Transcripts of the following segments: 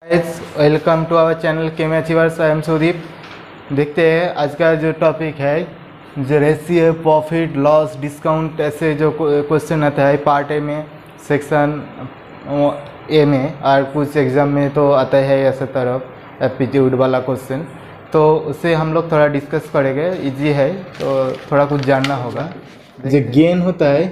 Welcome to our channel chem achievers. I am Sudeep. देखते हैं आज का जो टॉपिक है, जो रेशियो प्रॉफिट लॉस डिस्काउंट ऐसे जो क्वेश्चन आता है पार्ट ए में, सेक्शन ए में, और कुछ एग्ज़ाम में तो आता है ऐसे तरफ एप्टीट्यूड वाला क्वेश्चन, तो उससे हम लोग थोड़ा डिस्कस करेंगे। इजी है तो थोड़ा कुछ जानना होगा। जो गेन होता है,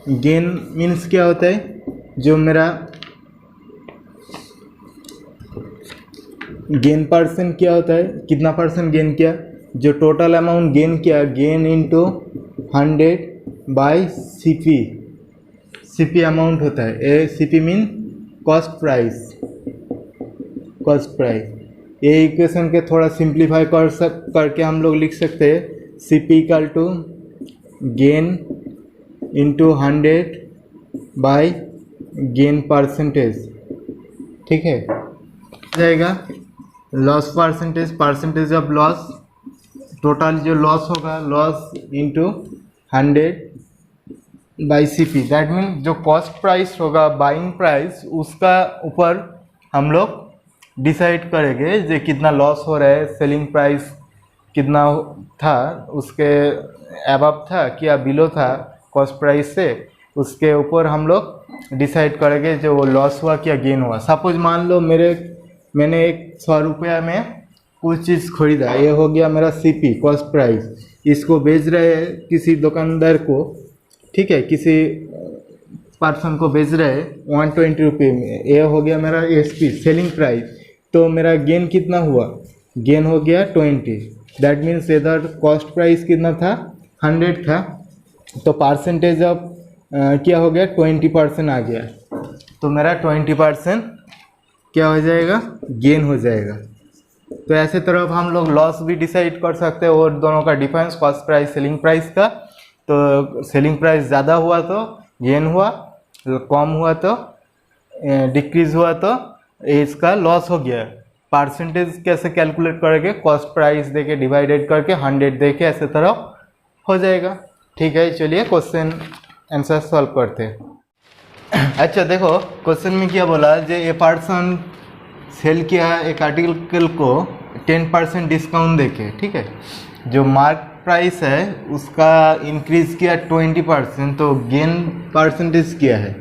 गेन मीन्स क्या होता है, जो मेरा गेन परसेंट क्या होता है, कितना परसेंट गेन किया, जो टोटल अमाउंट गेन किया, gain into 100 by CP. CP amount होता है, a CP mean cost price. Cost price ये इक्वेशन के थोड़ा सिंप्लीफाई करके हम लोग लिख सकते हैं, CP equal to gain into 100 by gain percentage. ठीक है, जाएगा loss percentage, percentage of loss, total जो लॉस होगा, loss into 100 by CP. That mean जो कॉस्ट प्राइस होगा, बाइंग प्राइस, उसका ऊपर हम लोग डिसाइड करेंगे जो कितना लॉस हो रहा है, सेलिंग प्राइस कितना था, उसके अबव था क्या बिलो था कॉस्ट प्राइस से, उसके ऊपर हम लोग डिसाइड करेंगे जो वो लॉस हुआ क्या गेन हुआ। सपोज मान लो मैंने 100 रुपया में कुछ चीज़ खरीदा, ये हो गया मेरा सीपी कॉस्ट प्राइस। इसको बेच रहे हैं किसी दुकानदार को, ठीक है, किसी पर्सन को बेच रहे हैं 120 रुपये में, ये हो गया मेरा एसपी सेलिंग प्राइस। तो मेरा गेन कितना हुआ, गेन हो गया 20। दैट मीन्स इधर कॉस्ट प्राइस कितना था, 100 था, तो परसेंटेज ऑफ क्या हो गया, 20% आ गया। तो मेरा 20% क्या हो जाएगा, गेन हो जाएगा। तो ऐसे तरफ हम लोग लॉस भी डिसाइड कर सकते हैं, और दोनों का difference cost price selling price का। तो सेलिंग प्राइस ज़्यादा हुआ तो गेन हुआ, कम हुआ तो डिक्रीज हुआ तो इसका लॉस हो गया। परसेंटेज कैसे कैलकुलेट करेंगे, कॉस्ट प्राइस देके डिवाइडेड करके 100 देके ऐसे तरफ हो जाएगा। ठीक है, चलिए क्वेश्चन आंसर सॉल्व करते हैं। अच्छा देखो, क्वेश्चन में क्या बोला, जो ए पर्सन सेल किया एक आर्टिकल को 10% डिस्काउंट देके, ठीक है, जो मार्क प्राइस है उसका इंक्रीज किया 20%, तो गेन परसेंटेज क्या है।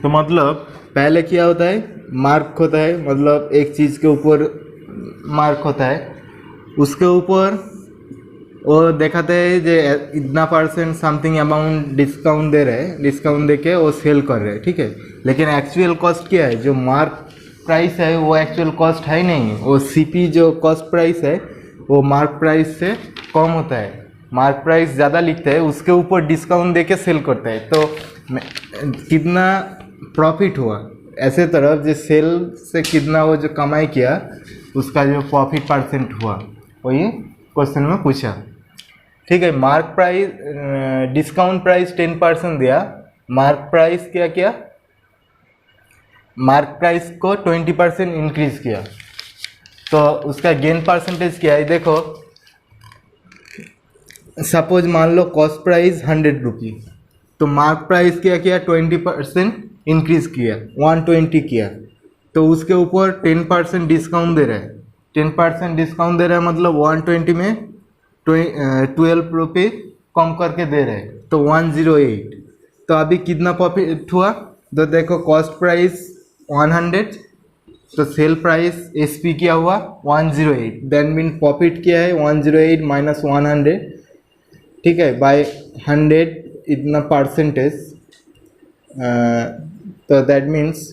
तो मतलब पहले क्या होता है, मार्क होता है, मतलब एक चीज़ के ऊपर मार्क होता है, उसके ऊपर वो दिखाते हैं जो इतना परसेंट समथिंग अमाउंट डिस्काउंट दे रहे हैं, डिस्काउंट दे के वो सेल कर रहे हैं, ठीक है। लेकिन एक्चुअल कॉस्ट क्या है, जो मार्क प्राइस है वो एक्चुअल कॉस्ट है ही नहीं, वो सीपी जो कॉस्ट प्राइस है वो मार्क प्राइस से कम होता है। मार्क प्राइस ज़्यादा लिखता है, उसके ऊपर डिस्काउंट दे के सेल करता है, तो कितना प्रॉफिट हुआ, ऐसे तरफ जो सेल से कितना वो जो कमाई किया उसका जो प्रॉफिट परसेंट हुआ, वही क्वेश्चन में पूछा। ठीक है, मार्क प्राइस डिस्काउंट प्राइस 10% दिया, मार्क प्राइस क्या किया, मार्क प्राइस को 20% इंक्रीज किया, तो उसका गेन परसेंटेज क्या है। देखो सपोज मान लो कॉस्ट प्राइस 100 रुपी, तो मार्क प्राइस क्या किया, 20% इंक्रीज किया, 120 किया, तो उसके ऊपर 10% डिस्काउंट दे रहा है। 10% डिस्काउंट दे रहा है मतलब 120 में 12 रुपये कम करके दे रहे हैं, तो 108। तो अभी कितना प्रॉफिट हुआ, तो देखो कॉस्ट प्राइस 100, तो सेल प्राइस एसपी क्या हुआ 108, देन मीन प्रॉफिट क्या है 108 माइनस 100, ठीक है, बाय 100 इतना परसेंटेज, तो that means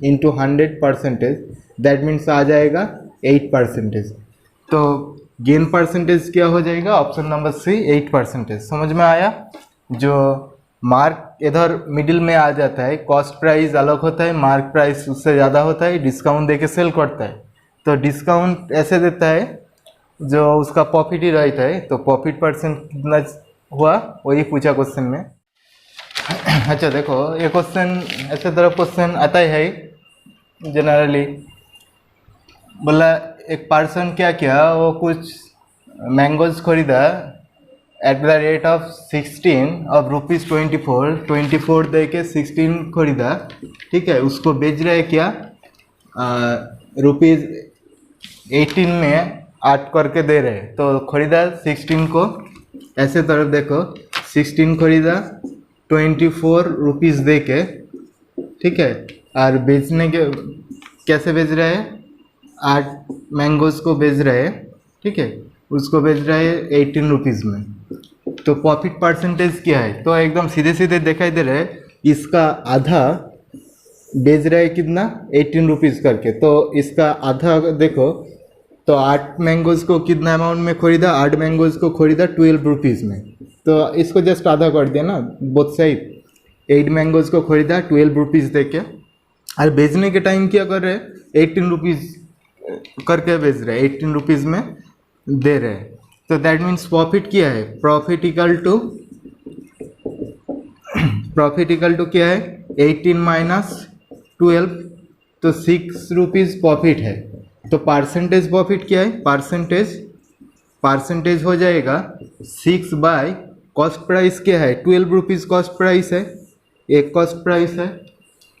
into 100%, that means आ जाएगा 8%। तो गेन परसेंटेज क्या हो जाएगा, ऑप्शन नंबर सी 8%। समझ में आया। जो मार्क इधर मिडिल में आ जाता है, कॉस्ट प्राइस अलग होता है, मार्क प्राइस उससे ज़्यादा होता है, डिस्काउंट देके सेल करता है, तो डिस्काउंट ऐसे देता है जो उसका प्रॉफिट ही रहता है, तो प्रॉफिट परसेंट कितना हुआ वही पूछा क्वेश्चन में। अच्छा देखो, ये क्वेश्चन ऐसे तरह क्वेश्चन आता है जनरली, बोला एक पर्सन क्या किया, वो कुछ मैंगोज खरीदा at the rate of 16 of rupees 24 दे के 16 खरीदा, ठीक है, उसको बेच रहे क्या रुपीज़ 18 में 8 करके दे रहे, तो खरीदा 16 को, ऐसे तरफ देखो 16 खरीदा 24 रुपीज़ दे के, ठीक है। और बेचने के कैसे बेच रहे हैं, 8 मैंगोज़ को बेच रहे हैं, ठीक है, उसको बेच रहे हैं 18 रुपीज़ में। तो प्रॉफिट परसेंटेज क्या है, तो एकदम सीधे सीधे दिखाई दे रहा है, इसका आधा बेच रहा है कितना, 18 रुपीज़ करके। तो इसका आधा देखो, तो 8 मैंगोज़ को कितना अमाउंट में खरीदा, 8 मैंगोज़ को खरीदा 12 रुपीज़ में, तो इसको जस्ट आधा कर दिया ना बोथ साइड। 8 मैंगोज़ को खरीदा 12 रुपीज़ दे के, और बेचने के टाइम क्या कर रहे हैं, 18 रुपीज़ करके बेच रहे हैं, 18 रुपीज़ में दे रहे हैं। तो दैट मीन्स प्रॉफिट क्या है, प्रॉफिट इक्वल टू क्या है, 18 माइनस 12, तो 6 रुपीज़ प्रॉफिट है। तो परसेंटेज प्रॉफिट क्या है, परसेंटेज हो जाएगा 6 बाय कॉस्ट प्राइस क्या है, 12 रुपीज़ कॉस्ट प्राइस है, एक कॉस्ट प्राइस है,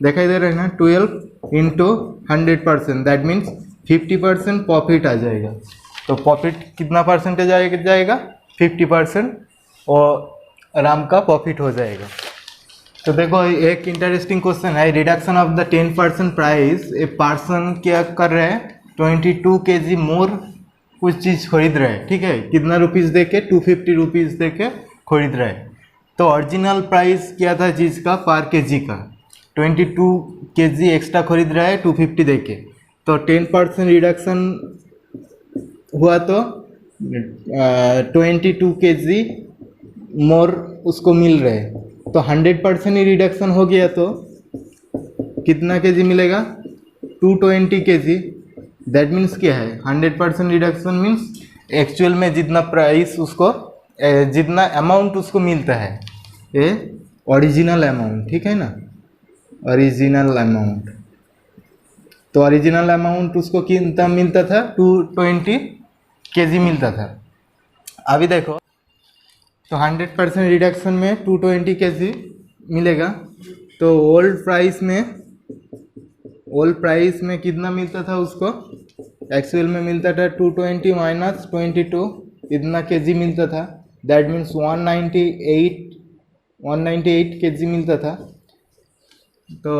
दिखाई दे रहा है ना, 12 इंटू 100%, दैट मीन्स 50% प्रॉफिट आ जाएगा। तो प्रॉफिट कितना परसेंटेज जाएगा, 50%, और आराम का प्रॉफिट हो जाएगा। तो देखो एक इंटरेस्टिंग क्वेश्चन है, reduction of the 10% price, a person क्या कर रहे हैं, 22 kg मोर कुछ चीज़ खरीद रहे हैं, ठीक है, कितना रुपीज़ दे के, 250 रुपीज़ दे के खरीद रहे हैं। तो ओरिजिनल प्राइस क्या था चीज़ का, पर केजी का, 22 kg एक्स्ट्रा खरीद रहा है 250 दे के, तो 10% रिडक्शन हुआ तो 22 kg मोर उसको मिल रहे हैं। तो 100% ही रिडक्शन हो गया तो कितना केजी मिलेगा, 220 kg। दैट मीन्स क्या है, 100% रिडक्शन मीन्स एक्चुअल में जितना प्राइस उसको, जितना अमाउंट उसको मिलता है, ये ओरिजिनल अमाउंट, ठीक है ना, ओरिजिनल अमाउंट। तो ओरिजिनल अमाउंट उसको कितना मिलता था, 220 kg मिलता था। अभी देखो, तो 100% रिडक्शन में 220 kg मिलेगा, तो ओल्ड प्राइस में कितना मिलता था उसको, एक्चुअल में मिलता था 220 माइनस 22, इतना kg मिलता था, दैट मीन्स 198 kg मिलता था। तो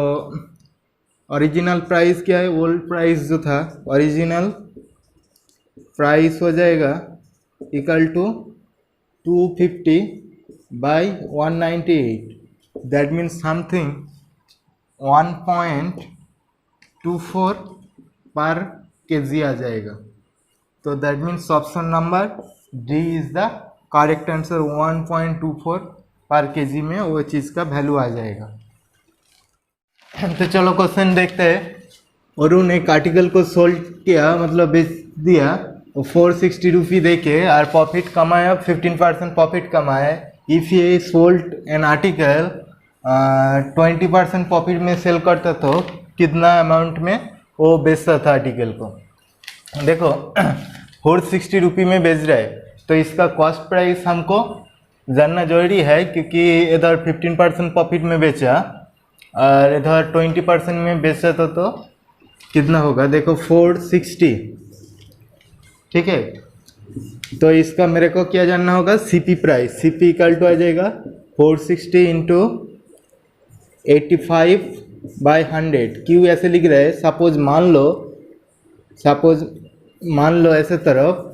ओरिजिनल प्राइस क्या है, ओल्ड प्राइस जो था, ओरिजिनल प्राइस हो जाएगा equal to 250 by 198, that means something 1.24 per kg आ जाएगा। तो that means option number D is the correct answer, 1.24 per KG में वो चीज़ का वैल्यू आ जाएगा। तो चलो क्वेश्चन देखते हैं। अरुण एक आर्टिकल को सोल्ड किया, मतलब बेच दिया 460 रुपये दे के, और प्रॉफिट कमाया 15% प्रॉफिट कमाया। इफ़ ये सोल्ड एन आर्टिकल 20% प्रॉफिट में सेल करता तो कितना अमाउंट में वो बेचता था आर्टिकल को। देखो 460 रुपये में बेच रहा है, तो इसका कॉस्ट प्राइस हमको जानना जरूरी है, क्योंकि इधर 15% प्रॉफिट में बेचा और इधर 20% में बेचा तो कितना होगा, देखो 460, ठीक है। तो इसका मेरे को क्या जानना होगा, CP price. CP equal to आ जाएगा 460 इंटू 85 बाई 100। क्यों ऐसे लिख रहे हैं, सपोज मान लो ऐसे तरफ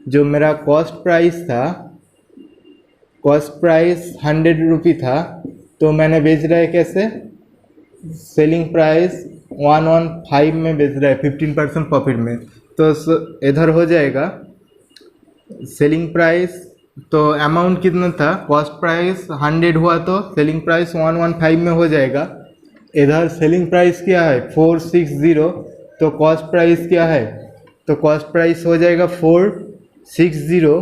जो मेरा कॉस्ट प्राइस था, कॉस्ट प्राइस 100 रुपये था, तो मैंने बेच रहा है कैसे, सेलिंग प्राइस 115 में बेच रहा है 15% प्रॉफिट में। तो इधर हो जाएगा सेलिंग प्राइस, तो अमाउंट कितना था, कॉस्ट प्राइस 100 हुआ तो सेलिंग प्राइस 115 में हो जाएगा। इधर सेलिंग प्राइस क्या है 460, तो कॉस्ट प्राइस क्या है, तो कॉस्ट प्राइस हो जाएगा 460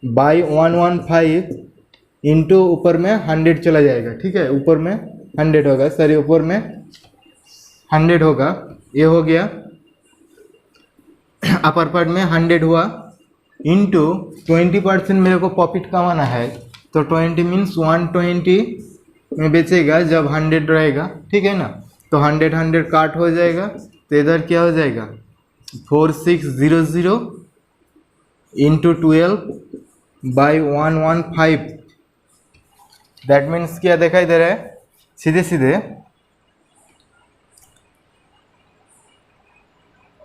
बाई 115 इंटू ऊपर में 100 चला जाएगा, ठीक है, ऊपर में 100 होगा, सॉरी ऊपर में 100 होगा, ये हो गया अपर पार्ट में 100 हुआ, इंटू 20% मेरे को प्रॉफिट कमाना है, तो 20 मीन्स 120 में बेचेगा जब 100 रहेगा, ठीक है ना। तो 100 काट हो जाएगा, तो इधर क्या हो जाएगा 4600 इंटू 12/115। दैट मीन्स क्या दिखाई दे रहा है, सीधे सीधे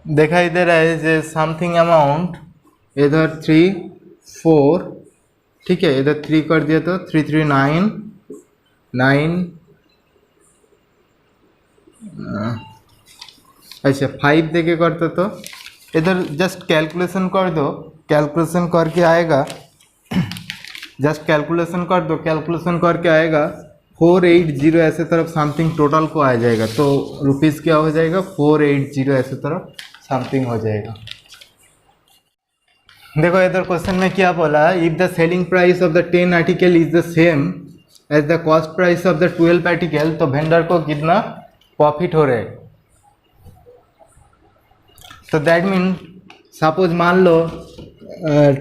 दिखाई दे रहा है जे समथिंग अमाउंट इधर 3 4, ठीक है, इधर 3 कर दिया तो 339 अच्छा 5 देके करते तो इधर जस्ट कैलकुलेशन कर दो, कैलकुलेशन करके आएगा, जस्ट कैलकुलेशन कर दो, कैलकुलेशन करके आएगा 480 ऐसे तरफ समथिंग टोटल को आ जाएगा। तो रुपीज़ क्या हो जाएगा 480 ऐसे तरफ समथिंग हो जाएगा। देखो इधर क्वेश्चन में क्या बोला, if the selling price of the 10 article is the same as the cost price of the 12 article, तो वेंडर को कितना प्रॉफिट हो रहा है। तो दैट मीन सपोज मान लो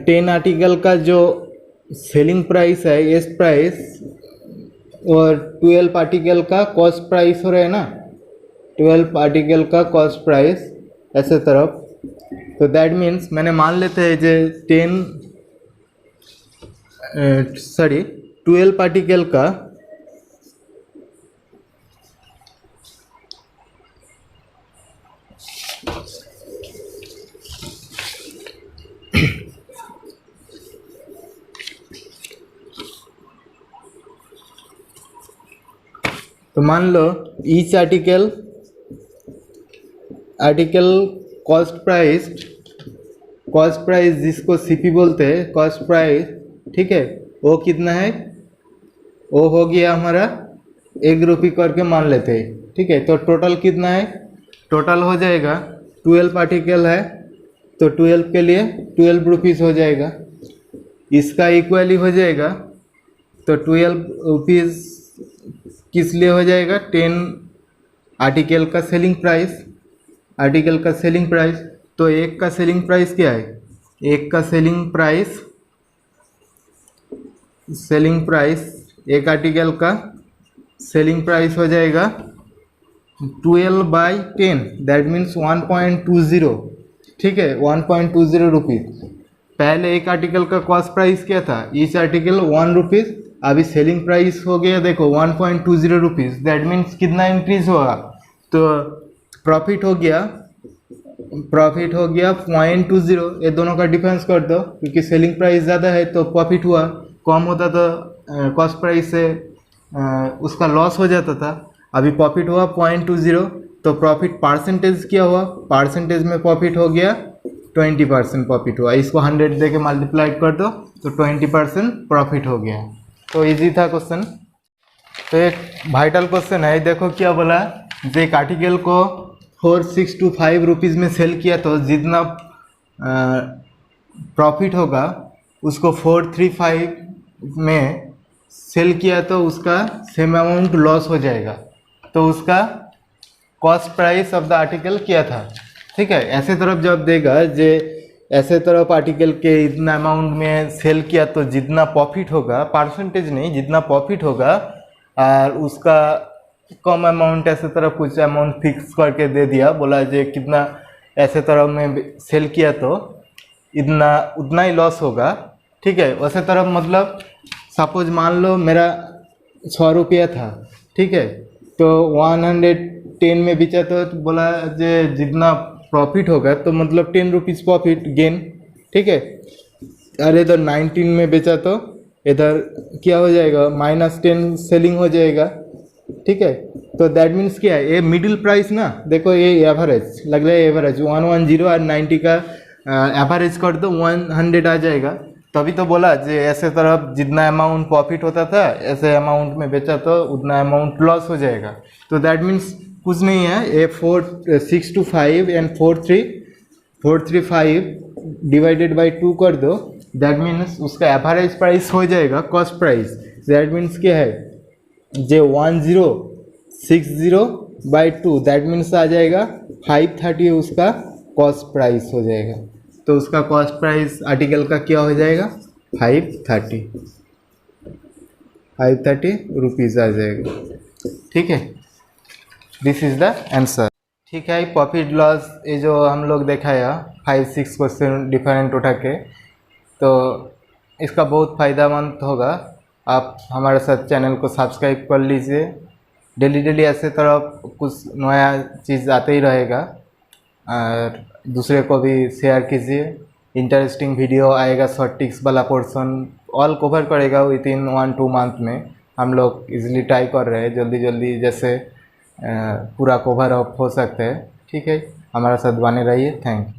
10 आर्टिकल का जो सेलिंग प्राइस है एस प्राइस और 12 आर्टिकल का कॉस्ट प्राइस हो रहा है ना, 12 आर्टिकल का कॉस्ट प्राइस ऐसे तरफ। तो दैट मीन्स मैंने मान लेते हैं जे 12 आर्टिकल का तो मान लो ईच आर्टिकल कॉस्ट प्राइस जिसको सीपी बोलते हैं कॉस्ट प्राइस, ठीक है, वो कितना है, वो हो गया हमारा 1 रुपये करके मान लेते हैं, ठीक है। तो टोटल कितना है, टोटल हो जाएगा 12 आर्टिकल है तो 12 के लिए 12 रुपीज़ हो जाएगा, इसका इक्वली हो जाएगा। तो 12 रुपीज़ किस लिए हो जाएगा, 10 आर्टिकल का सेलिंग प्राइस, आर्टिकल का सेलिंग प्राइस। तो एक का सेलिंग प्राइस क्या है, एक का सेलिंग प्राइस एक आर्टिकल का सेलिंग प्राइस हो जाएगा 12/10, दैट मीन्स 1.20, ठीक है, 1.20 रुपीज़। पहले एक आर्टिकल का कॉस्ट प्राइस क्या था, ईच आर्टिकल 1 रुपीज़, अभी सेलिंग प्राइस हो गया देखो 1.20 रुपीज़, दैट मीन्स कितना इंक्रीज होगा, तो प्रॉफिट हो गया 0.20। ये दोनों का डिफरेंस कर दो, क्योंकि सेलिंग प्राइस ज़्यादा है तो प्रॉफिट हुआ, कम होता तो कॉस्ट प्राइस से उसका लॉस हो जाता था। अभी प्रॉफिट हुआ 0.20, तो प्रॉफिट परसेंटेज क्या हुआ, परसेंटेज में प्रॉफिट हो गया 20% प्रॉफिट हुआ। इसको 100 दे के मल्टीप्लाई कर दो तो 20% प्रॉफिट हो गया। तो इजी था क्वेश्चन। तो एक वाइटल क्वेश्चन है, देखो क्या बोला, एक आर्टिकल को 4625 रुपीज़ में सेल किया तो जितना प्रॉफिट होगा उसको 435 में सेल किया तो उसका सेम अमाउंट लॉस हो जाएगा। तो उसका cost price of the article क्या था, ठीक है। ऐसे तरफ जब देगा जे ऐसे तरफ आर्टिकल के इतना अमाउंट में सेल किया तो जितना प्रॉफिट होगा, परसेंटेज नहीं, जितना प्रॉफिट होगा, और उसका कम अमाउंट ऐसे तरफ कुछ अमाउंट फिक्स करके दे दिया, बोला जे कितना ऐसे तरफ में सेल किया तो इतना उतना ही लॉस होगा, ठीक है। वैसे तरफ मतलब सपोज मान लो मेरा 100 रुपया था, ठीक है, तो 110 में बेचा तो बोला जे जितना प्रॉफिट होगा तो मतलब 10 रुपीज़ प्रॉफिट गेन, ठीक है। अरे इधर 19 में बेचा तो इधर क्या हो जाएगा -10 सेलिंग हो जाएगा, ठीक है। तो दैट मीन्स क्या है, ये मिडिल प्राइस ना, देखो ये एवरेज लग रहा है, एवरेज 110 और 90 का एवरेज कर दो 100 आ जाएगा। तभी तो बोला जे ऐसे तरफ जितना अमाउंट प्रॉफिट होता था ऐसे अमाउंट में बेचा तो उतना अमाउंट लॉस हो जाएगा। तो दैट मीन्स कुछ नहीं है, ये 4625 एंड 435 डिवाइडेड बाई 2 कर दो, दैट मीन्स उसका एवरेज प्राइस हो जाएगा कॉस्ट प्राइस। दैट मीन्स क्या है जे 1060/2, दैट मीन्स आ जाएगा 530 उसका कॉस्ट प्राइस हो जाएगा। तो उसका कॉस्ट प्राइस आर्टिकल का क्या हो जाएगा 530 रुपीज़ आ जाएगा, ठीक है। This is the answer. ठीक है, प्रॉफिट लॉस ये जो हम लोग देखा है 5-6 क्वेश्चन डिफरेंट उठा के, तो इसका बहुत फ़ायदामंद होगा। आप हमारे साथ चैनल को सब्सक्राइब कर लीजिए। डेली डेली ऐसे तरह कुछ नया चीज़ आते ही रहेगा, और दूसरे को भी शेयर कीजिए। इंटरेस्टिंग वीडियो आएगा, शॉर्ट टिक्स वाला पोर्शन ऑल कवर करेगा विद इन 1-2 मंथ में। हम लोग इजीली ट्राई कर रहे हैं, जल्दी जल्दी जैसे पूरा कवर अप हो सकता है। ठीक है, हमारे साथ बने रहिए। Thank you.